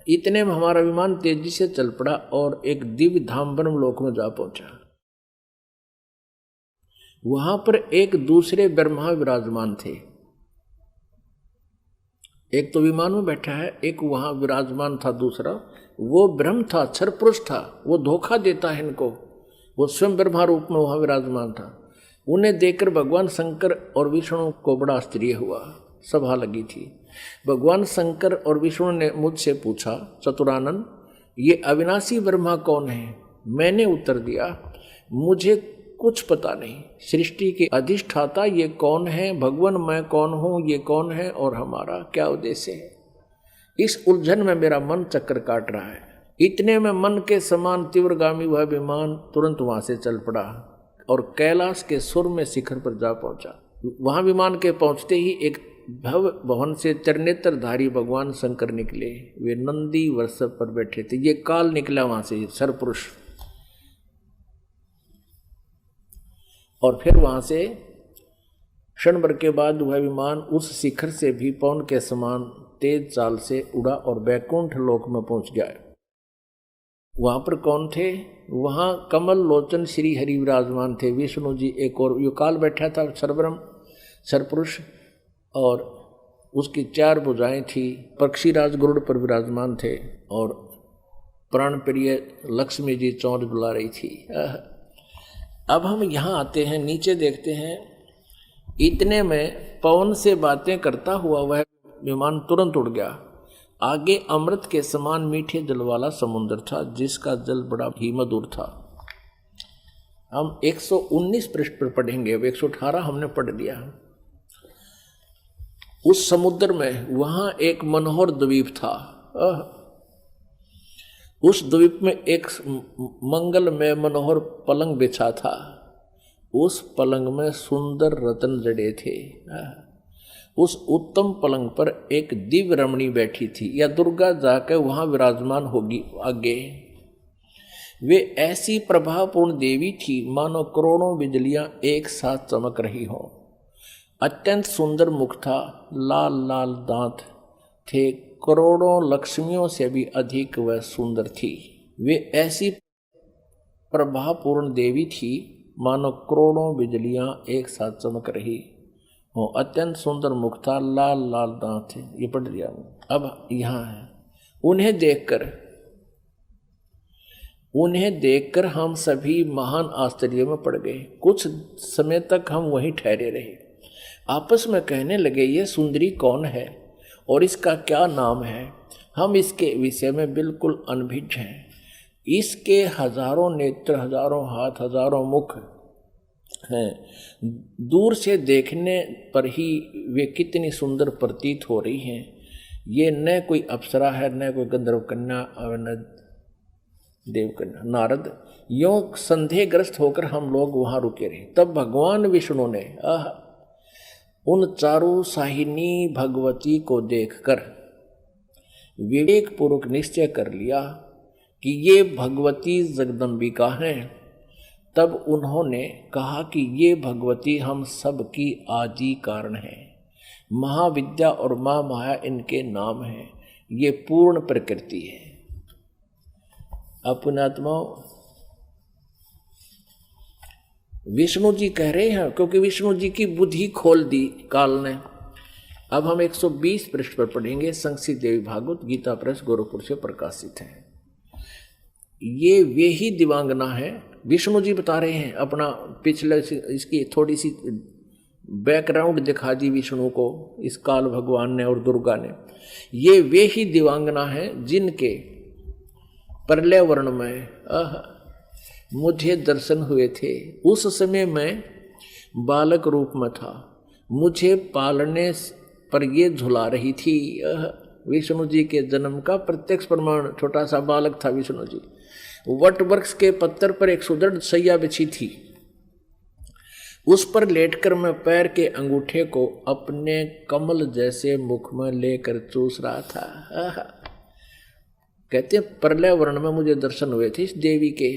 इतने में हमारा विमान तेजी से चल पड़ा और एक दिव्य धाम ब्रह्म लोक में जा पहुंचा। वहां पर एक दूसरे ब्रह्मा विराजमान थे, एक तो विमान में बैठा है, एक वहां विराजमान था दूसरा, वो ब्रह्म था, सरपुरुष था, वो धोखा देता है इनको, वो स्वयं ब्रह्मा रूप में वहां विराजमान था। उन्हें देखकर भगवान शंकर और विष्णु को बड़ा आश्चर्य हुआ, सभा लगी थी। भगवान शंकर और विष्णु ने मुझसे पूछा, चतुरानन ये अविनाशी ब्रह्मा कौन है? मैंने उत्तर दिया, मुझे कुछ पता नहीं। सृष्टि के अधिष्ठाता ये कौन है? भगवान मैं कौन हूँ? ये कौन है? और हमारा क्या उद्देश्य है? इस उलझन में मेरा मन चक्कर काट रहा है। इतने में मन के समान तीव्रगामी वह विमान तुरंत वहां से चल पड़ा और कैलाश के सुर में शिखर पर जा पहुंचा। वहां विमान के पहुंचते ही एक भव भवन से त्रिनेत्रधारी भगवान शंकर निकले। वे नंदी वृषभ पर बैठे थे। ये काल निकला वहां से, सरपुरुष। और फिर वहां से क्षण भर के बाद वह विमान उस शिखर से भी पवन के समान तेज चाल से उड़ा और बैकुंठ लोक में पहुंच गया। वहां पर कौन थे? वहां कमल लोचन श्री हरि विराजमान थे। विष्णु जी एक और युकाल बैठा था, सरब्रह्म सरपुरुष, और उसकी 4 भुजाएं थी। पक्षीराज गरुड़ पर विराजमान थे और प्राण प्रिय लक्ष्मी जी चौंच बुला रही थी। अब हम यहाँ आते हैं, नीचे देखते हैं। इतने में पवन से बातें करता हुआ वह विमान तुरंत उड़ गया। आगे अमृत के समान मीठे जल वाला समुद्र था, जिसका जल बड़ा ही मधुर था। हम 119 पृष्ठ पर पढ़ेंगे, अब 118 हमने पढ़ लिया। उस समुद्र में वहां एक मनोहर द्वीप था। उस द्वीप में एक मंगल में मनोहर पलंग बिछा था। उस पलंग में सुंदर रत्न जड़े थे। उस उत्तम पलंग पर एक दिव्य रमणी बैठी थी, या दुर्गा जाकर वहां विराजमान होगी आगे। वे ऐसी प्रभावपूर्ण देवी थी मानो करोड़ों बिजलियां एक साथ चमक रही हों। अत्यंत सुंदर मुख था, लाल लाल दांत थे, करोड़ों लक्ष्मियों से भी अधिक वह सुंदर थी। वे ऐसी प्रभावपूर्ण देवी थी मानो करोड़ों बिजलियां एक साथ चमक रही हो। अत्यंत सुंदर मुख था, लाल लाल दांत थे। ये पढ़ दिया। अब यहाँ है, उन्हें देखकर हम सभी महान आश्चर्य में पड़ गए। कुछ समय तक हम वहीं ठहरे रहे, आपस में कहने लगे, ये सुंदरी कौन है और इसका क्या नाम है? हम इसके विषय में बिल्कुल अनभिज्ञ हैं। इसके हजारों नेत्र, हजारों हाथ, हजारों मुख हैं। दूर से देखने पर ही वे कितनी सुंदर प्रतीत हो रही हैं। ये न कोई अप्सरा है, न कोई गंधर्व कन्या और न देवकन्या। नारद यों संदेहग्रस्त होकर हम लोग वहां रुके रहे। तब भगवान विष्णु ने उन चारों साहिनी भगवती को देखकर विवेक पूर्वक निश्चय कर लिया कि ये भगवती जगदम्बिका हैं। तब उन्होंने कहा कि ये भगवती हम सब की आदि कारण है। महाविद्या और महामाया इनके नाम हैं। ये पूर्ण प्रकृति है। अपनात्माओं, विष्णु जी कह रहे हैं, क्योंकि विष्णु जी की बुद्धि खोल दी काल ने। अब हम 120 पृष्ठ पर पढ़ेंगे। संक्षिप्त देवी भागवत गीता प्रेस गोरखपुर से प्रकाशित है। ये वे ही दिवांगना है। विष्णु जी बता रहे हैं अपना पिछले, इसकी थोड़ी सी बैकग्राउंड दिखा दी विष्णु को इस काल भगवान ने और दुर्गा ने। ये वे ही दिवांगना है जिनके प्रलय वर्ण में मुझे दर्शन हुए थे। उस समय मैं बालक रूप में था, मुझे पालने पर ये झुला रही थी। विष्णु जी के जन्म का प्रत्यक्ष प्रमाण। छोटा सा बालक था विष्णु जी। वट वृक्ष के पत्तर पर एक सुदृढ़ शैया बिछी थी, उस पर लेटकर मैं पैर के अंगूठे को अपने कमल जैसे मुख में लेकर चूस रहा था। कहते हैं प्रलय वर्ण में मुझे दर्शन हुए थे इस देवी के।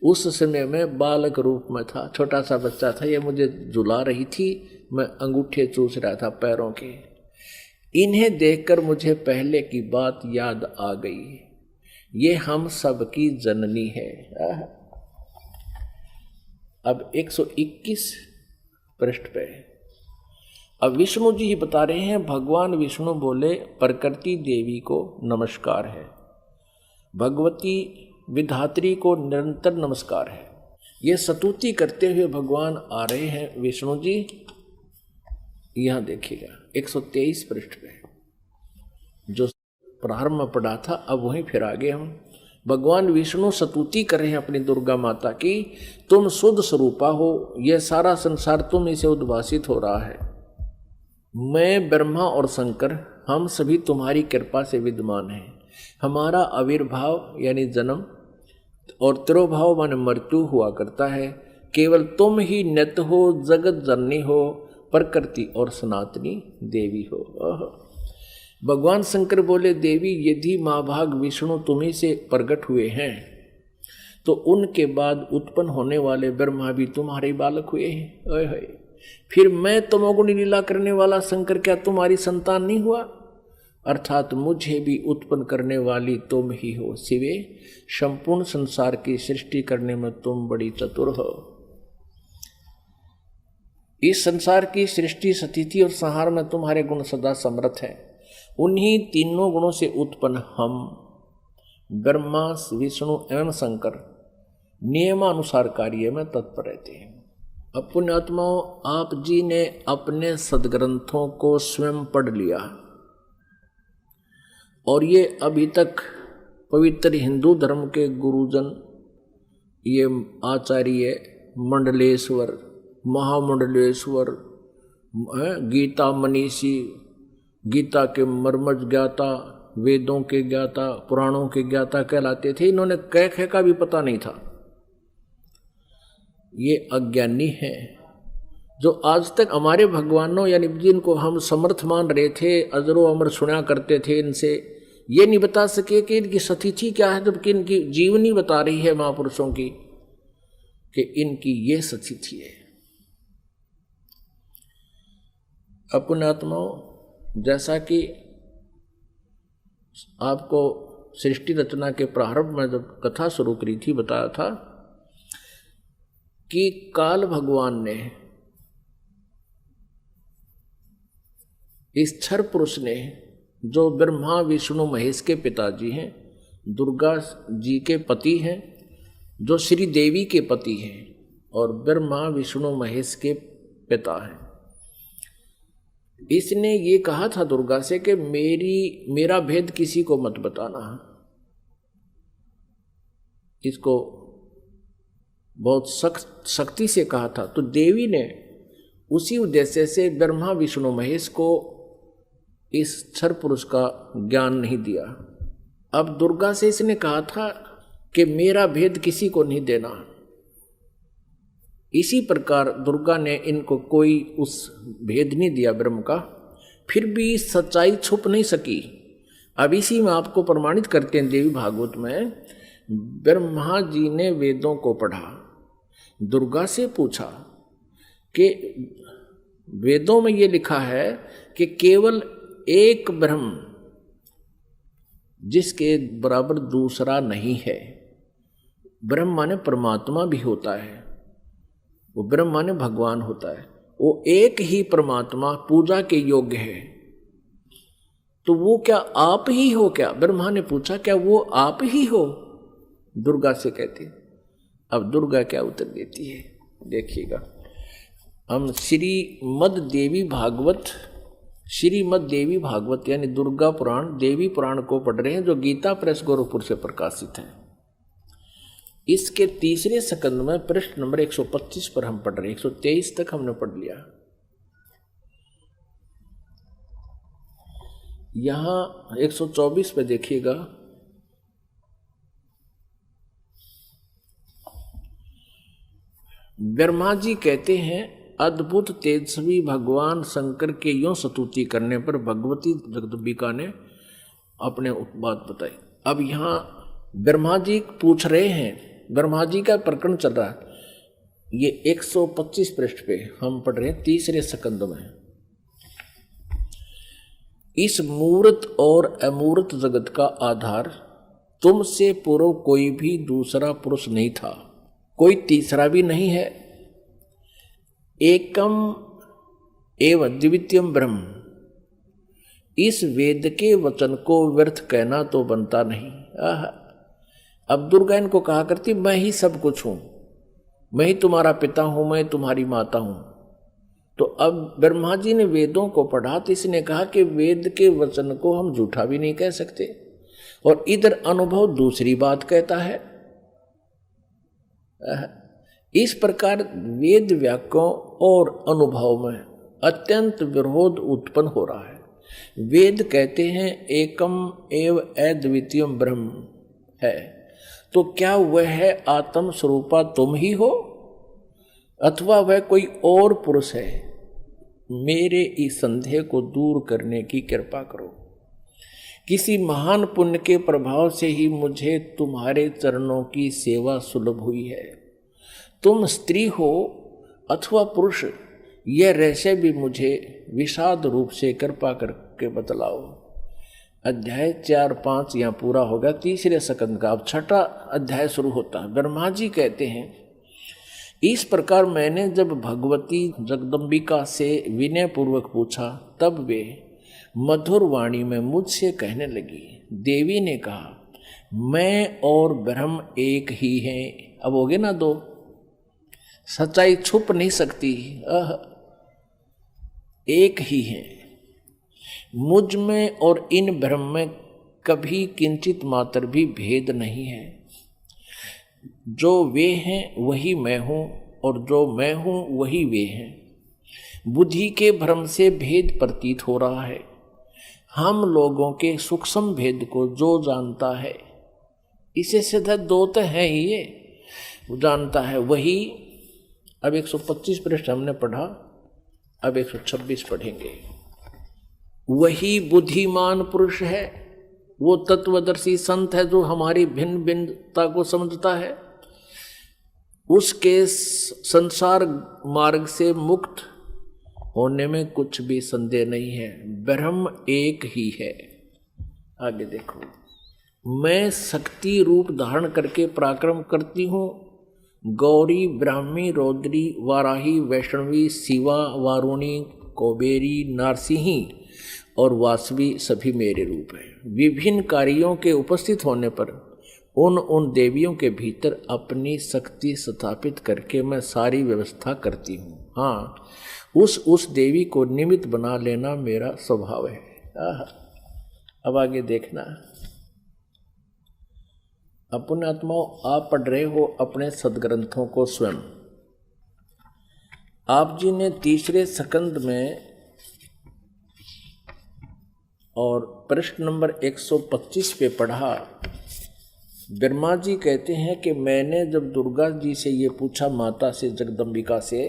उस समय में बालक रूप में था, छोटा सा बच्चा था। ये मुझे झुला रही थी, मैं अंगूठे चूस रहा था पैरों के। इन्हें देखकर मुझे पहले की बात याद आ गई। ये हम सब की जननी है। अब 121 पृष्ठ पे अब विष्णु जी ही बता रहे हैं। भगवान विष्णु बोले, प्रकृति देवी को नमस्कार है, भगवती विधात्री को निरंतर नमस्कार है। ये स्तुति करते हुए भगवान आ रहे हैं विष्णु जी। यहां देखिएगा 123 पृष्ठ पे जो प्रारंभ में पढ़ा था, अब वहीं फिर आगे हम भगवान विष्णु स्तुति कर रहे हैं अपनी दुर्गा माता की। तुम शुद्ध स्वरूपा हो, यह सारा संसार तुम इसे उद्भासित हो रहा है। मैं ब्रह्मा और शंकर हम सभी तुम्हारी कृपा से विद्यमान हैं। हमारा आविर्भाव यानी जन्म और तिरोभाव माने मृत्यु हुआ करता है। केवल तुम ही नित्य हो, जगत जननी हो, प्रकृति और सनातनी देवी हो। भगवान शंकर बोले, देवी यदि महाभाग विष्णु तुम्ही से प्रकट हुए हैं तो उनके बाद उत्पन्न होने वाले ब्रह्मा भी तुम्हारे बालक हुए हैं। फिर मैं तमोगुणी लीला करने वाला शंकर क्या तुम्हारी संतान नहीं हुआ? अर्थात मुझे भी उत्पन्न करने वाली तुम ही हो। शिवे, संपूर्ण संसार की सृष्टि करने में तुम बड़ी चतुर हो। इस संसार की सृष्टि, स्थिति और संहार में तुम्हारे गुण सदा समर्थ है। उन्हीं तीनों गुणों से उत्पन्न हम ब्रह्मा, विष्णु एवं शंकर नियमानुसार कार्य में तत्पर रहते हैं। अब पुण्यात्माओं, आप जी ने अपने सदग्रंथों को स्वयं पढ़ लिया और ये अभी तक पवित्र हिंदू धर्म के गुरुजन, ये आचार्य मंडलेश्वर, महामंडलेश्वर, गीता मनीषी, गीता के मर्मज ज्ञाता, वेदों के ज्ञाता, पुराणों के ज्ञाता कहलाते थे। इन्होंने कै खे का भी पता नहीं था। ये अज्ञानी है जो आज तक हमारे भगवानों यानी जिनको हम समर्थ मान रहे थे, अजरो अमर सुना करते थे, इनसे ये नहीं बता सके कि इनकी सतीथि क्या है, जबकि इनकी जीवनी बता रही है महापुरुषों की कि इनकी ये सतीथि है। अपनात्माओं, जैसा कि आपको सृष्टि रचना के प्रारंभ में जब कथा शुरू करी थी बताया था कि काल भगवान ने, इस क्षर पुरुष ने, जो ब्रह्मा विष्णु महेश के पिताजी हैं, दुर्गा जी के पति हैं, जो श्री देवी के पति हैं और ब्रह्मा विष्णु महेश के पिता हैं, इसने ये कहा था दुर्गा से कि मेरा भेद किसी को मत बताना। इसको बहुत सख्ती से कहा था। तो देवी ने उसी उद्देश्य से ब्रह्मा विष्णु महेश को इस क्षर पुरुष का ज्ञान नहीं दिया। अब दुर्गा से इसने कहा था कि मेरा भेद किसी को नहीं देना। इसी प्रकार दुर्गा ने इनको कोई उस भेद नहीं दिया ब्रह्म का, फिर भी सच्चाई छुप नहीं सकी। अब इसी में आपको प्रमाणित करते हैं देवी भागवत में, ब्रह्मा जी ने वेदों को पढ़ा, दुर्गा से पूछा कि वेदों में ये लिखा है कि केवल एक ब्रह्म जिसके बराबर दूसरा नहीं है। ब्रह्म माने परमात्मा भी होता है, वो ब्रह्म माने भगवान होता है, वो एक ही परमात्मा पूजा के योग्य है। तो वो क्या आप ही हो क्या? ब्रह्मा ने पूछा क्या वो आप ही हो? दुर्गा से कहती। अब दुर्गा क्या उत्तर देती है देखिएगा। हम श्रीमद् देवी भागवत यानी दुर्गा पुराण, देवी पुराण को पढ़ रहे हैं, जो गीता प्रेस गोरखपुर से प्रकाशित है। इसके तीसरे स्कंद में पृष्ठ नंबर 125 पर हम पढ़ रहे हैं। 123 तक हमने पढ़ लिया। यहां 124 पे देखिएगा, ब्रह्मा जी कहते हैं अद्भुत तेजस्वी भगवान शंकर के यूं स्तुति करने पर भगवती जगदम्बिका ने अपने बात बताई। अब यहां ब्रह्मा जी पूछ रहे हैं, ब्रह्मा जी का प्रकरण चल रहा है। ये 125 पृष्ठ पे हम पढ़ रहे हैं तीसरे स्कंद में। इस मूर्त और अमूर्त जगत का आधार तुमसे पूर्व कोई भी दूसरा पुरुष नहीं था, कोई तीसरा भी नहीं है। एकम एव द्वितीयम ब्रह्म। इस वेद के वचन को व्यर्थ कहना तो बनता नहीं। अब दुर्गा इनको कहा करती मैं ही सब कुछ हूं, मैं ही तुम्हारा पिता हूं, मैं तुम्हारी माता हूं। तो अब ब्रह्मा जी ने वेदों को पढ़ा तो इसने कहा कि वेद के वचन को हम झूठा भी नहीं कह सकते, और इधर अनुभव दूसरी बात कहता है। इस प्रकार वेद वाक्यों और अनुभव में अत्यंत विरोध उत्पन्न हो रहा है। वेद कहते हैं एकम एव अद्वितीयम ब्रह्म है, तो क्या वह है आत्म स्वरूपा तुम ही हो अथवा वह कोई और पुरुष है? मेरे इस संदेह को दूर करने की कृपा करो। किसी महान पुण्य के प्रभाव से ही मुझे तुम्हारे चरणों की सेवा सुलभ हुई है। तुम स्त्री हो अथवा पुरुष, यह रहस्य भी मुझे विषाद रूप से कृपा करके बतलाओ। अध्याय 4-5 यहाँ पूरा होगा तीसरे स्कंद का। अब छठा अध्याय शुरू होता है। ब्रह्मा जी कहते हैं इस प्रकार मैंने जब भगवती जगदम्बिका से विनय पूर्वक पूछा, तब वे मधुर वाणी में मुझसे कहने लगी। देवी ने कहा मैं और ब्रह्म एक ही हैं। अब हो गए ना दो, सच्चाई छुप नहीं सकती, एक ही हैं। मुझ में और इन ब्रह्म में कभी किंचित मात्र भी भेद नहीं है। जो वे हैं वही मैं हूँ और जो मैं हूँ वही वे हैं। बुद्धि के भ्रम से भेद प्रतीत हो रहा है, हम लोगों के सूक्ष्म भेद को जो जानता है, इसे सीधा दो तो है ही, ये जानता है वही। अब 125 पृष्ठ हमने पढ़ा, अब 126 पढ़ेंगे। वही बुद्धिमान पुरुष है, वो तत्वदर्शी संत है जो हमारी भिन्न भिन्नता को समझता है। उसके संसार मार्ग से मुक्त होने में कुछ भी संदेह नहीं है। ब्रह्म एक ही है। आगे देखो, मैं शक्ति रूप धारण करके पराक्रम करती हूँ। गौरी, ब्राह्मी, रौद्री, वाराही, वैष्णवी, शिवा, वारुणी, कुबेरी, नारसिंही और वासवी सभी मेरे रूप हैं। विभिन्न कार्यों के उपस्थित होने पर उन देवियों के भीतर अपनी शक्ति स्थापित करके मैं सारी व्यवस्था करती हूँ। हाँ, उस देवी को निमित्त बना लेना मेरा स्वभाव है। अब आगे देखना, अपने आत्माओं, आप पढ़ रहे हो अपने सदग्रंथों को स्वयं। आप जी ने तीसरे स्कंद में और पृष्ठ नंबर 125 पे पढ़ा। ब्रह्मा जी कहते हैं कि मैंने जब दुर्गा जी से ये पूछा, माता से, जगदम्बिका से,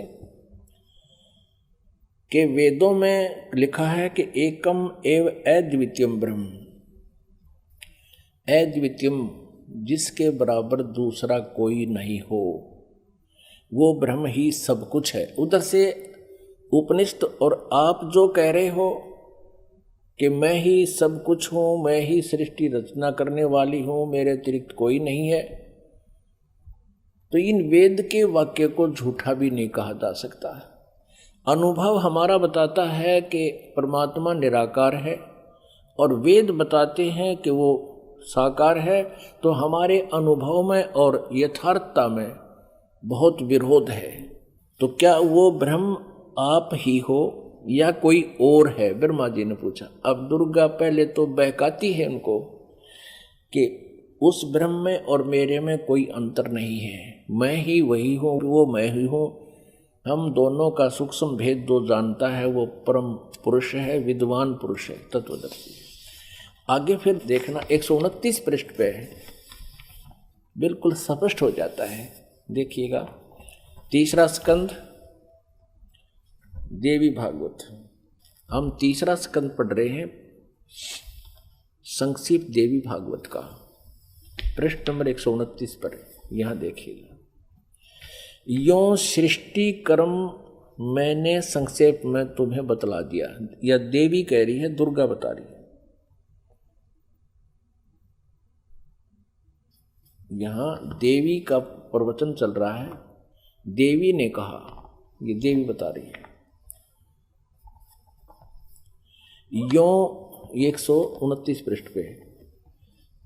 कि वेदों में लिखा है कि एकम एव अद्वितीयम ब्रह्म, अद्वितीयम जिसके बराबर दूसरा कोई नहीं हो, वो ब्रह्म ही सब कुछ है। उधर से उपनिषद और आप जो कह रहे हो कि मैं ही सब कुछ हूँ, मैं ही सृष्टि रचना करने वाली हूँ, मेरे अतिरिक्त कोई नहीं है, तो इन वेद के वाक्य को झूठा भी नहीं कहा जा सकता। अनुभव हमारा बताता है कि परमात्मा निराकार है और वेद बताते हैं कि वो साकार है, तो हमारे अनुभव में और यथार्थता में बहुत विरोध है। तो क्या वो ब्रह्म आप ही हो या कोई और है? ब्रह्मा जी ने पूछा। अब दुर्गा पहले तो बहकाती है उनको कि उस ब्रह्म में और मेरे में कोई अंतर नहीं है, मैं ही वही हूँ, वो मैं ही हूँ। हम दोनों का सूक्ष्म भेद जो जानता है वो परम पुरुष है, विद्वान पुरुष है, तत्वदर्शी। आगे फिर देखना 129 पृष्ठ पे बिल्कुल स्पष्ट हो जाता है। देखिएगा, तीसरा स्कंद देवी भागवत, हम तीसरा स्कंद पढ़ रहे हैं, संक्षिप्त देवी भागवत का, पृष्ठ नंबर 129 पर। यहां देखिएगा, यों सृष्टि कर्म मैंने संक्षेप में तुम्हें बतला दिया। यह देवी कह रही है, दुर्गा बता रही है। यहां देवी का प्रवचन चल रहा है, देवी ने कहा, ये देवी बता रही है। यों 129 पृष्ठ पे,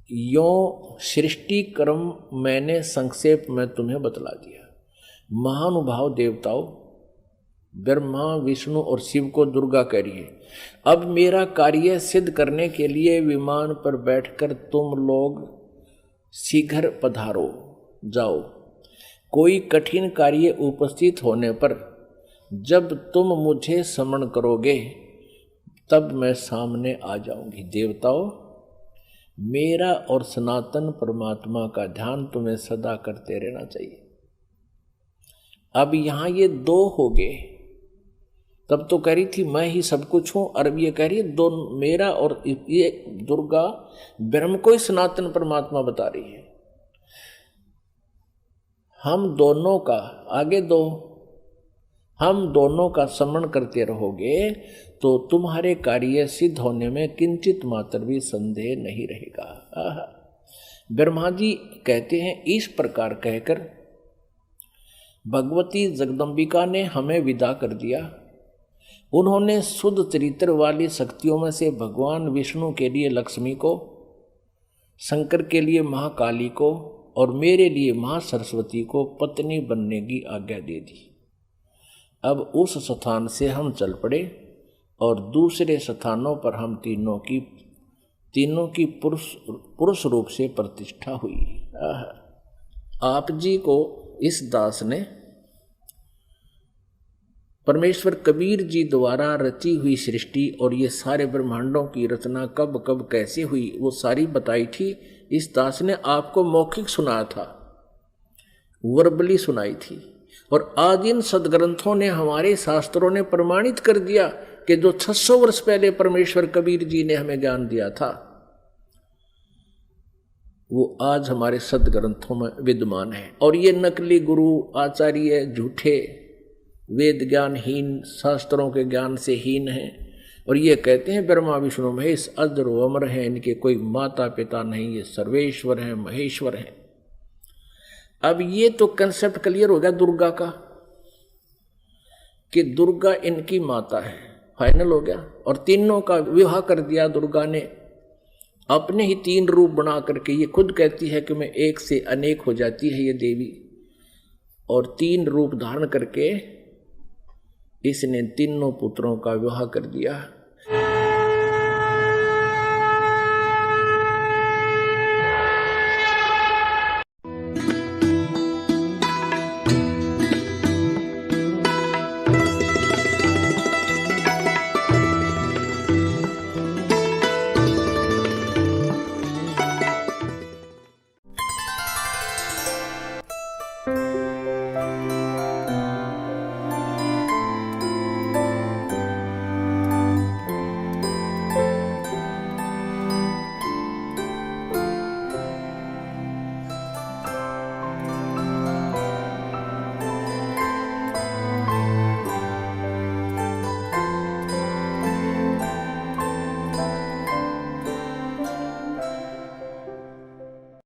यों सृष्टि कर्म मैंने संक्षेप में तुम्हें बतला दिया। महानुभाव देवताओं, ब्रह्मा, विष्णु और शिव को दुर्गा कह रही है, अब मेरा कार्य सिद्ध करने के लिए विमान पर बैठकर तुम लोग शीघ्र पधारो जाओ। कोई कठिन कार्य उपस्थित होने पर जब तुम मुझे स्मरण करोगे तब मैं सामने आ जाऊंगी। देवताओं, मेरा और सनातन परमात्मा का ध्यान तुम्हें सदा करते रहना चाहिए। अब यहां ये दो हो गए, तब तो कह रही थी मैं ही सब कुछ हूं, और अब ये कह रही है दो, मेरा और ये दुर्गा ब्रह्म को ही सनातन परमात्मा बता रही है। हम दोनों का, आगे दो, हम दोनों का स्मरण करते रहोगे तो तुम्हारे कार्य सिद्ध होने में किंचित मात्र भी संदेह नहीं रहेगा। ब्रह्मा जी कहते हैं, इस प्रकार कहकर भगवती जगदम्बिका ने हमें विदा कर दिया। उन्होंने शुद्ध चरित्र वाली शक्तियों में से भगवान विष्णु के लिए लक्ष्मी को, शंकर के लिए महाकाली को और मेरे लिए मां सरस्वती को पत्नी बनने की आज्ञा दे दी। अब उस स्थान से हम चल पड़े और दूसरे स्थानों पर हम तीनों की पुरुष रूप से प्रतिष्ठा हुई। आप जी को इस दास ने परमेश्वर कबीर जी द्वारा रची हुई सृष्टि और ये सारे ब्रह्मांडों की रचना कब कब कैसे हुई वो सारी बताई थी। इस दास ने आपको मौखिक सुनाया था, वर्बली सुनाई थी। और आज इन सदग्रंथों ने, हमारे शास्त्रों ने प्रमाणित कर दिया कि जो 600 वर्ष पहले परमेश्वर कबीर जी ने हमें ज्ञान दिया था वो आज हमारे सदग्रंथों में विद्यमान है। और ये नकली गुरु आचार्य झूठे वेद ज्ञानहीन, शास्त्रों के ज्ञान से हीन हैं और ये कहते हैं ब्रह्मा विष्णु महेश अजर व अमर हैं, इनके कोई माता पिता नहीं, ये सर्वेश्वर हैं, महेश्वर हैं। अब ये तो कंसेप्ट क्लियर हो गया दुर्गा का कि दुर्गा इनकी माता है, फाइनल हो गया। और तीनों का विवाह कर दिया दुर्गा ने, अपने ही 3 रूप बना करके। ये खुद कहती है कि मैं एक से अनेक हो जाती है ये देवी, और 3 रूप धारण करके इसने तीनों पुत्रों का विवाह कर दिया।